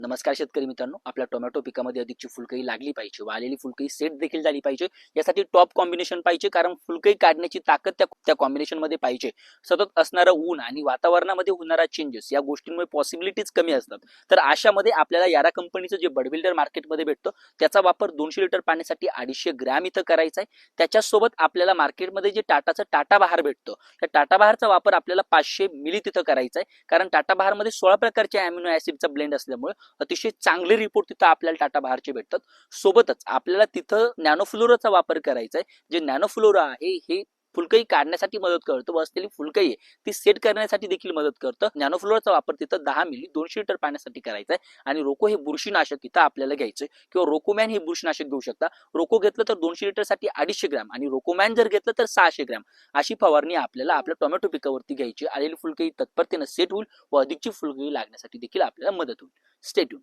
नमस्कार शेतकरी मित्रांनो, आपल्या टोमॅटो पिकामध्ये अधिकची फुलकळी लागली पाहिजे व आलेली फुलकळी सेट देखील झाली पाहिजे, यासाठी टॉप कॉम्बिनेशन पाहिजे. कारण फुलकळी काढण्याची ताकद त्या कॉम्बिनेशन मध्ये पाहिजे. सतत असणारं ऊन आणि वातावरणामध्ये होणारा चेंजेस या गोष्टींमुळे पॉसिबिलिटीज कमी असतात. तर अशामध्ये आपल्याला यारा कंपनीचं जे बडबिल्डर मार्केटमध्ये भेटतं त्याचा वापर 200 लिटर पाण्यासाठी 250 ग्रॅम इथं करायचा आहे. त्याच्यासोबत आपल्याला मार्केटमध्ये जे टाटाचं टाटा बहार भेटतं, त्या टाटा बहारचा वापर आपल्याला 500 मिली तिथं करायचा आहे. कारण टाटा बहारमध्ये 16 प्रकारचे अॅमिनो ऍसिडचा ब्लेंड असल्यामुळे अतिशय चांगले रिपोर्ट तिथं आपल्याला टाटा बहारचे भेटतात. सोबतच आपल्याला तिथं नॅनोफ्लोराचा वापर करायचा आहे. जे नॅनोफ्लोरा आहे हे फुलकळी काढण्यासाठी मदत करतं व असलेली फुलकळी आहे ती सेट करण्यासाठी देखील मदत करतं. नॅनोफ्लोराचा वापर तिथं 10 मिली 200 लिटर पाण्यासाठी करायचा आहे. आणि रोको हे बुरशीनाशक इथं आपल्याला घ्यायचं किंवा रोकोमॅन हे बुरशीनाशक घेऊ शकता. रोको घेतलं तर 200 लिटरसाठी 250 ग्रॅम आणि रोकोमॅन जर घेतलं तर 600 ग्रॅम अशी फवारणी आपल्याला आपल्या टोमॅटो पिकावरती घ्यायची. आलेली फुलकळी तत्परतेने सेट होईल व अधिकची फुलकळी लागण्यासाठी देखील आपल्याला मदत होईल. Stay tuned.